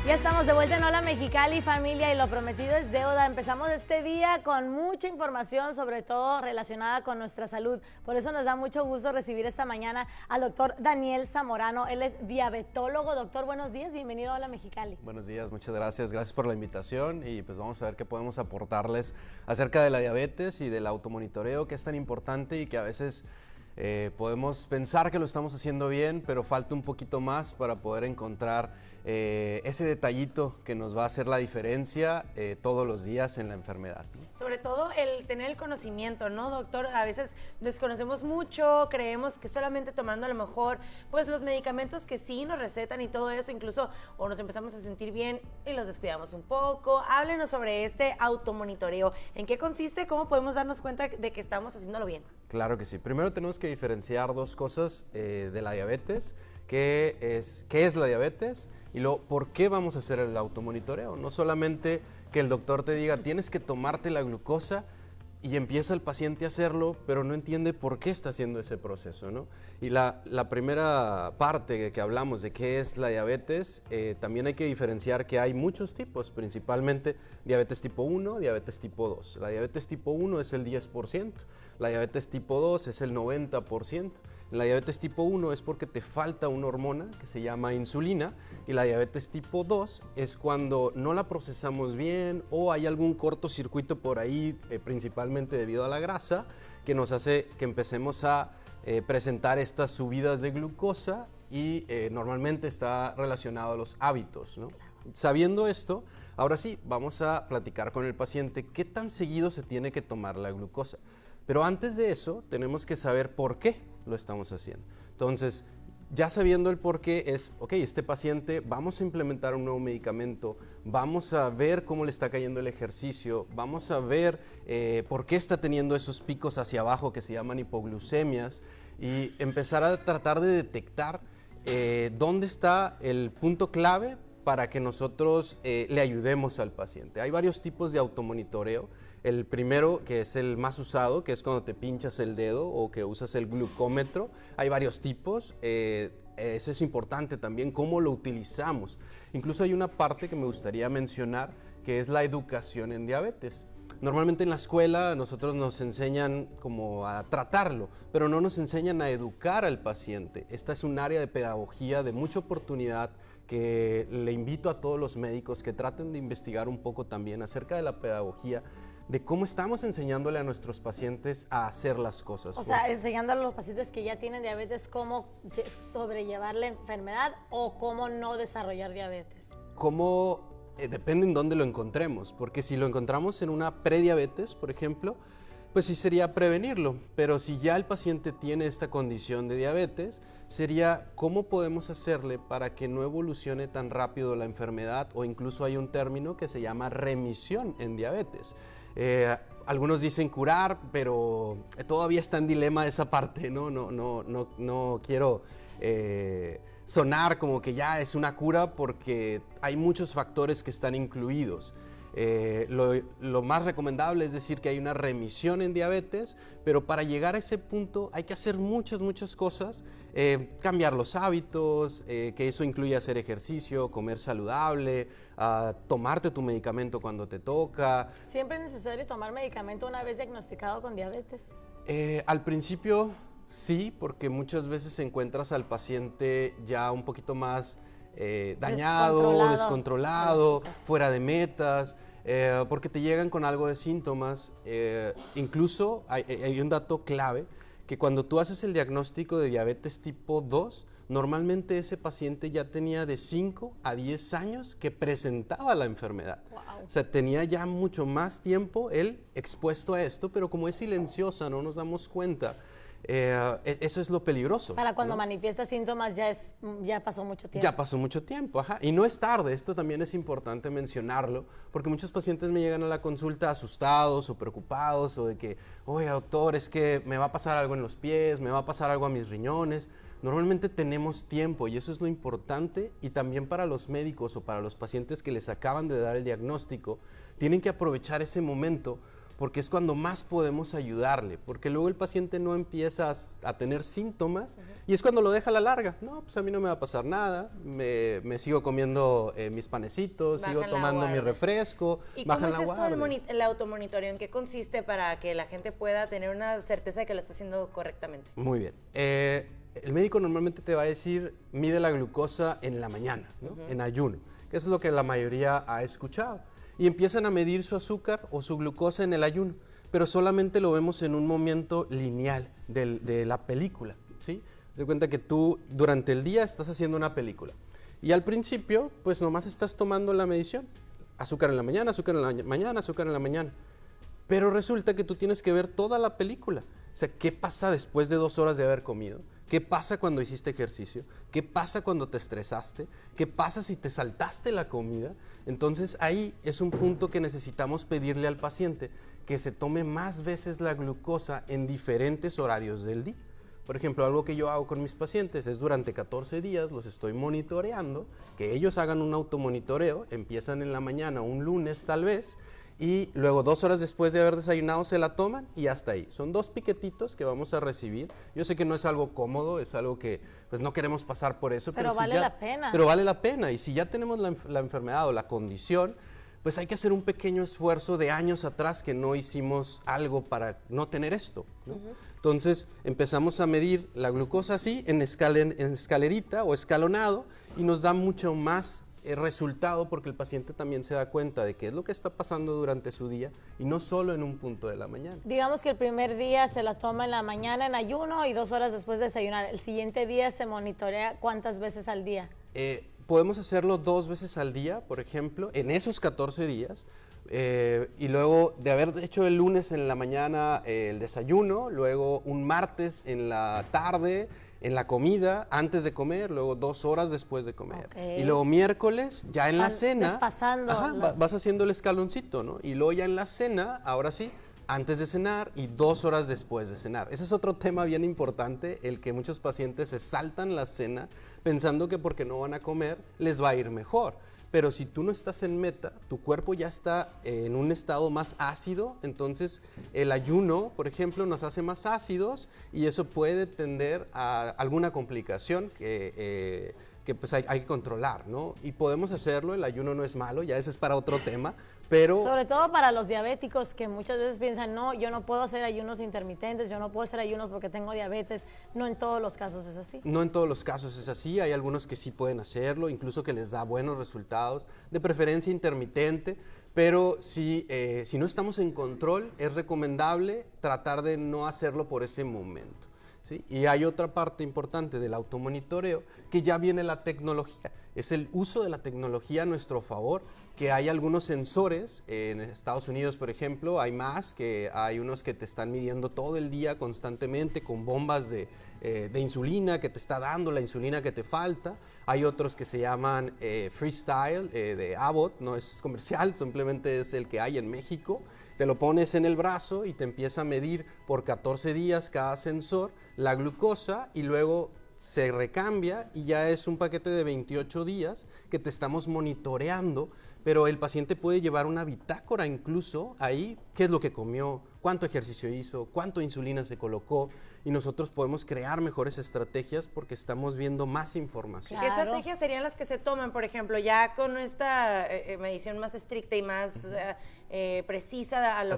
Ya estamos de vuelta en Hola Mexicali, familia, y lo prometido es deuda. Empezamos este día con mucha información, sobre todo relacionada con nuestra salud. Por eso nos da mucho gusto recibir esta mañana al doctor Daniel Zamorano. Él es diabetólogo. Doctor, buenos días, bienvenido a Hola Mexicali. Buenos días, muchas gracias. Gracias por la invitación y pues vamos a ver qué podemos aportarles acerca de la diabetes y del automonitoreo, que es tan importante y que a veces podemos pensar que lo estamos haciendo bien, pero falta un poquito más para poder encontrar ese detallito que nos va a hacer la diferencia todos los días en la enfermedad, ¿no? Sobre todo el tener el conocimiento, ¿no, doctor? A veces desconocemos mucho, creemos que solamente tomando a lo mejor pues los medicamentos que sí nos recetan y todo eso, incluso o nos empezamos a sentir bien y los descuidamos un poco. Háblenos sobre este automonitoreo. ¿En qué consiste? ¿Cómo podemos darnos cuenta de que estamos haciéndolo bien? Claro que sí. Primero tenemos que diferenciar dos cosas de la diabetes. ¿Qué es la diabetes? Y luego, ¿por qué vamos a hacer el automonitoreo? No solamente que el doctor te diga, tienes que tomarte la glucosa y empieza el paciente a hacerlo, pero no entiende por qué está haciendo ese proceso, ¿no? Y la primera parte que hablamos de qué es la diabetes, también hay que diferenciar que hay muchos tipos, principalmente diabetes tipo 1, diabetes tipo 2. La diabetes tipo 1 es el 10%, la diabetes tipo 2 es el 90%. La diabetes tipo 1 es porque te falta una hormona que se llama insulina, y la diabetes tipo 2 es cuando no la procesamos bien o hay algún cortocircuito por ahí, principalmente debido a la grasa, que nos hace que empecemos a presentar estas subidas de glucosa y normalmente está relacionado a los hábitos, ¿no? Sabiendo esto, ahora sí, vamos a platicar con el paciente qué tan seguido se tiene que tomar la glucosa. Pero antes de eso, tenemos que saber por qué lo estamos haciendo. Entonces, ya sabiendo el por qué es, ok, este paciente, vamos a implementar un nuevo medicamento, vamos a ver cómo le está cayendo el ejercicio, vamos a ver por qué está teniendo esos picos hacia abajo que se llaman hipoglucemias, y empezar a tratar de detectar dónde está el punto clave para que nosotros le ayudemos al paciente. Hay varios tipos de automonitoreo. El primero, que es el más usado, que es cuando te pinchas el dedo o que usas el glucómetro. Hay varios tipos. Eso es importante también, cómo lo utilizamos. Incluso hay una parte que me gustaría mencionar, que es la educación en diabetes. Normalmente en la escuela nosotros nos enseñan como a tratarlo, pero no nos enseñan a educar al paciente. Esta es un área de pedagogía de mucha oportunidad que le invito a todos los médicos que traten de investigar un poco también acerca de la pedagogía, de cómo estamos enseñándole a nuestros pacientes a hacer las cosas. O sea, enseñando a los pacientes que ya tienen diabetes cómo sobrellevar la enfermedad o cómo no desarrollar diabetes. Depende en dónde lo encontremos, porque si lo encontramos en una prediabetes, por ejemplo, pues sí sería prevenirlo, pero si ya el paciente tiene esta condición de diabetes, sería cómo podemos hacerle para que no evolucione tan rápido la enfermedad, o incluso hay un término que se llama remisión en diabetes. Algunos dicen curar, pero todavía está en dilema esa parte, ¿no? No quiero sonar como que ya es una cura, porque hay muchos factores que están incluidos. Lo más recomendable es decir que hay una remisión en diabetes, pero para llegar a ese punto hay que hacer muchas cosas, cambiar los hábitos, que eso incluye hacer ejercicio, comer saludable, tomarte tu medicamento cuando te toca. ¿Siempre es necesario tomar medicamento una vez diagnosticado con diabetes? Al principio sí, porque muchas veces encuentras al paciente ya un poquito más dañado, descontrolado, fuera de metas, porque te llegan con algo de síntomas. Incluso hay un dato clave, que cuando tú haces el diagnóstico de diabetes tipo 2, normalmente ese paciente ya tenía de 5 a 10 años que presentaba la enfermedad. Wow. O sea, tenía ya mucho más tiempo él expuesto a esto, pero como es silenciosa, no nos damos cuenta. Eso es lo peligroso. Para cuando manifiesta síntomas ya pasó mucho tiempo. Ya pasó mucho tiempo, ajá. Y no es tarde, esto también es importante mencionarlo, porque muchos pacientes me llegan a la consulta asustados o preocupados, o de que, oye doctor, es que me va a pasar algo en los pies, me va a pasar algo a mis riñones. Normalmente tenemos tiempo, y eso es lo importante, y también para los médicos o para los pacientes que les acaban de dar el diagnóstico, tienen que aprovechar ese momento, porque es cuando más podemos ayudarle, porque luego el paciente no empieza a tener síntomas y es cuando lo deja a la larga. No, pues a mí no me va a pasar nada, me sigo comiendo mis panecitos, sigo Bajan la tomando mi guardia. refresco, ¿Y cómo bajan es la esto guardia. el automonitoreo? ¿En qué consiste para que la gente pueda tener una certeza de que lo está haciendo correctamente? Muy bien. El médico normalmente te va a decir, mide la glucosa en la mañana, ¿no? En ayuno, que eso es lo que la mayoría ha escuchado. Y empiezan a medir su azúcar o su glucosa en el ayuno, pero solamente lo vemos en un momento lineal de la película, ¿sí? Se cuenta que tú durante el día estás haciendo una película y al principio, pues nomás estás tomando la medición. Azúcar en la mañana, azúcar en la mañana, azúcar en la mañana. Pero resulta que tú tienes que ver toda la película. O sea, ¿qué pasa después de 2 horas de haber comido? ¿Qué pasa cuando hiciste ejercicio? ¿Qué pasa cuando te estresaste? ¿Qué pasa si te saltaste la comida? Entonces ahí es un punto que necesitamos pedirle al paciente, que se tome más veces la glucosa en diferentes horarios del día. Por ejemplo, algo que yo hago con mis pacientes es durante 14 días los estoy monitoreando, que ellos hagan un automonitoreo, empiezan en la mañana, un lunes tal vez, y luego 2 horas después de haber desayunado se la toman y hasta ahí. Son 2 piquetitos que vamos a recibir. Yo sé que no es algo cómodo, es algo que pues no queremos pasar por eso. Pero si vale ya- la pena. Pero vale la pena y si ya tenemos la enfermedad o la condición, pues hay que hacer un pequeño esfuerzo de años atrás que no hicimos algo para no tener esto, ¿no? Entonces empezamos a medir la glucosa así en escalerita o escalonado y nos da mucho más resultado porque el paciente también se da cuenta de qué es lo que está pasando durante su día y no solo en un punto de la mañana. Digamos que el primer día se la toma en la mañana en ayuno y 2 horas después de desayunar. El siguiente día se monitorea cuántas veces al día. Podemos hacerlo 2 veces al día, por ejemplo, en esos 14 días. Y luego de haber hecho el lunes en la mañana el desayuno, luego un martes en la tarde, en la comida, antes de comer, luego 2 horas después de comer. Ok. Y luego miércoles, ya en la Van cena. desfasando las- Vas haciendo el escaloncito, ¿no? Y luego ya en la cena, ahora sí, antes de cenar y 2 horas después de cenar. Ese es otro tema bien importante, el que muchos pacientes se saltan la cena pensando que porque no van a comer les va a ir mejor. Pero si tú no estás en meta, tu cuerpo ya está en un estado más ácido, entonces el ayuno, por ejemplo, nos hace más ácidos y eso puede tender a alguna complicación que pues hay que controlar, ¿no? Y podemos hacerlo, el ayuno no es malo, ya ese es para otro tema, pero... Sobre todo para los diabéticos que muchas veces piensan, no, yo no puedo hacer ayunos intermitentes, yo no puedo hacer ayunos porque tengo diabetes. No en todos los casos es así. No en todos los casos es así, hay algunos que sí pueden hacerlo, incluso que les da buenos resultados, de preferencia intermitente, pero si no estamos en control, es recomendable tratar de no hacerlo por ese momento, ¿sí? Y hay otra parte importante del automonitoreo, que ya viene la tecnología, es el uso de la tecnología a nuestro favor, que hay algunos sensores, en Estados Unidos por ejemplo, hay más, que hay unos que te están midiendo todo el día constantemente con bombas de insulina, que te está dando la insulina que te falta. Hay otros que se llaman Freestyle de Abbott, no es comercial, simplemente es el que hay en México. Te lo pones en el brazo y te empieza a medir por 14 días cada sensor la glucosa y luego se recambia y ya es un paquete de 28 días que te estamos monitoreando, pero el paciente puede llevar una bitácora incluso ahí, qué es lo que comió, cuánto ejercicio hizo, cuánto insulina se colocó y nosotros podemos crear mejores estrategias porque estamos viendo más información. ¿Qué Claro. estrategias serían las que se toman, por ejemplo, ya con esta medición más estricta y más precisa a lo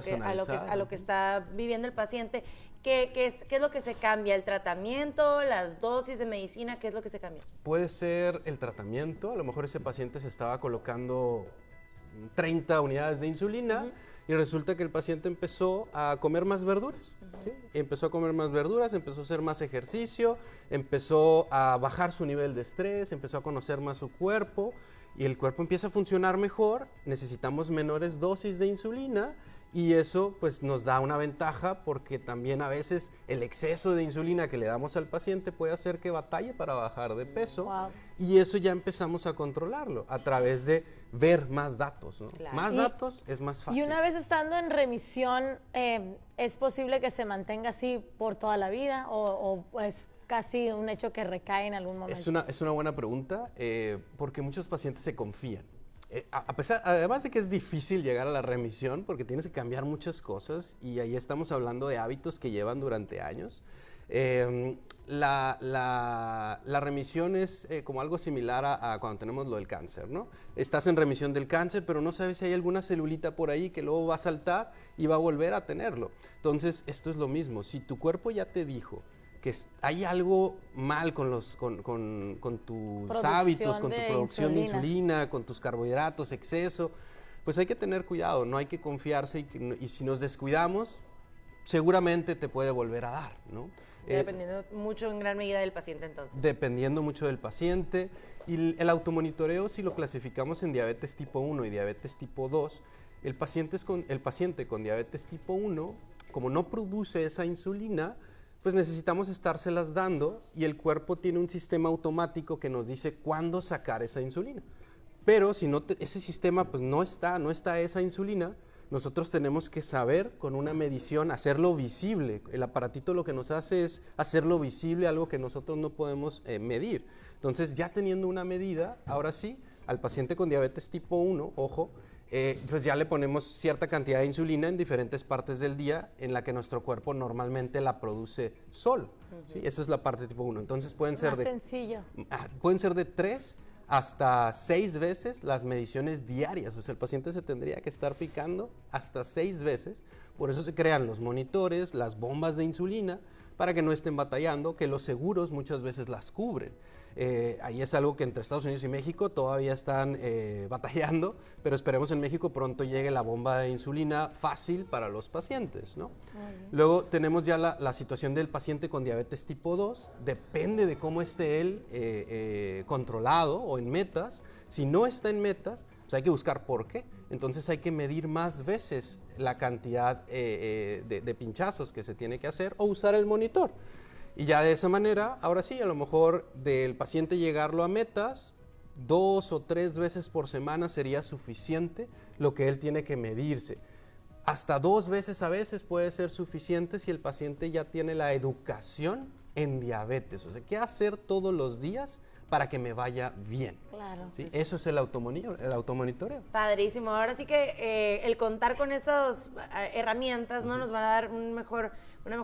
que está viviendo el paciente? ¿Qué es lo que se cambia? ¿El tratamiento, las dosis de medicina? ¿Qué es lo que se cambia? Puede ser el tratamiento, a lo mejor ese paciente se estaba colocando 30 unidades de insulina y resulta que el paciente empezó a comer más verduras. ¿Sí? Empezó a comer más verduras, empezó a hacer más ejercicio, empezó a bajar su nivel de estrés, empezó a conocer más su cuerpo y el cuerpo empieza a funcionar mejor, necesitamos menores dosis de insulina y eso pues nos da una ventaja porque también a veces el exceso de insulina que le damos al paciente puede hacer que batalle para bajar de peso. Wow. Y eso ya empezamos a controlarlo a través de ver más datos, ¿no? Claro. Más Y- datos es más fácil. Y una vez estando en remisión, ¿es posible que se mantenga así por toda la vida o es casi un hecho que recae en algún momento? Es una buena pregunta porque muchos pacientes se confían. Además de que es difícil llegar a la remisión porque tienes que cambiar muchas cosas y ahí estamos hablando de hábitos que llevan durante años. La remisión es como algo similar a cuando tenemos lo del cáncer, ¿no? Estás en remisión del cáncer, pero no sabes si hay alguna celulita por ahí que luego va a saltar y va a volver a tenerlo. Entonces, esto es lo mismo. Si tu cuerpo ya te dijo que hay algo mal con tus hábitos, con tu producción de insulina, con tus carbohidratos, exceso, pues hay que tener cuidado, no hay que confiarse y si nos descuidamos, seguramente te puede volver a dar, ¿no? Dependiendo mucho en gran medida del paciente entonces. Dependiendo mucho del paciente. Y el automonitoreo, si lo clasificamos en diabetes tipo 1 y diabetes tipo 2, el paciente con diabetes tipo 1, como no produce esa insulina, pues necesitamos estárselas dando y el cuerpo tiene un sistema automático que nos dice cuándo sacar esa insulina. Pero si ese sistema pues no está esa insulina, nosotros tenemos que saber con una medición, hacerlo visible. El aparatito lo que nos hace es hacerlo visible, algo que nosotros no podemos medir. Entonces, ya teniendo una medida, ahora sí, al paciente con diabetes tipo 1, ojo, pues ya le ponemos cierta cantidad de insulina en diferentes partes del día en la que nuestro cuerpo normalmente la produce solo. ¿Sí? Esa es la parte tipo 1. Entonces, pueden ser de 3 hasta 6 veces las mediciones diarias. O sea, el paciente se tendría que estar picando hasta 6 veces. Por eso se crean los monitores, las bombas de insulina, para que no estén batallando, que los seguros muchas veces las cubren. Ahí es algo que entre Estados Unidos y México todavía están batallando, pero esperemos en México pronto llegue la bomba de insulina fácil para los pacientes, ¿no? Luego tenemos ya la situación del paciente con diabetes tipo 2, depende de cómo esté él controlado o en metas. Si no está en metas, pues hay que buscar por qué. Entonces hay que medir más veces la cantidad de pinchazos que se tiene que hacer o usar el monitor. Y ya de esa manera, ahora sí, a lo mejor del paciente llegarlo a metas, 2 o 3 veces por semana sería suficiente lo que él tiene que medirse. Hasta 2 veces a veces puede ser suficiente si el paciente ya tiene la educación en diabetes. O sea, ¿qué hacer todos los días para que me vaya bien? Claro. ¿Sí? Pues eso es el automonitoreo. Padrísimo. Ahora sí que el contar con esas herramientas, ¿no? Nos van a dar una mejor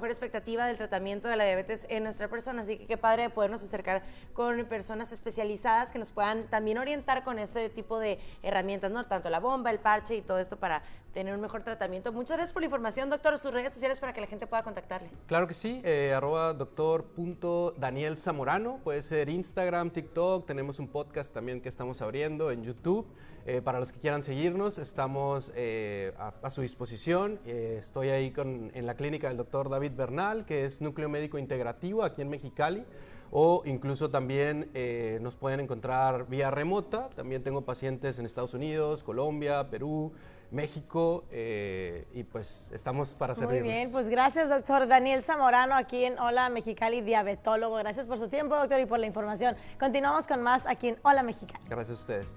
expectativa del tratamiento de la diabetes en nuestra persona. Así que qué padre podernos acercar con personas especializadas que nos puedan también orientar con ese tipo de herramientas, ¿no? Tanto la bomba, el parche y todo esto para tener un mejor tratamiento. Muchas gracias por la información, doctor. Sus redes sociales para que la gente pueda contactarle. Claro que sí, @doctor.danielzamorano, puede ser Instagram, TikTok, tenemos un podcast también que estamos abriendo en YouTube. Para los que quieran seguirnos, estamos a su disposición. Estoy ahí en la clínica del doctor David Bernal, que es núcleo médico integrativo aquí en Mexicali, o incluso también nos pueden encontrar vía remota. También tengo pacientes en Estados Unidos, Colombia, Perú, México, y pues estamos para servirles. Muy bien, pues gracias, doctor Daniel Zamorano, aquí en Hola Mexicali, diabetólogo. Gracias por su tiempo, doctor, y por la información. Continuamos con más aquí en Hola Mexicali. Gracias a ustedes.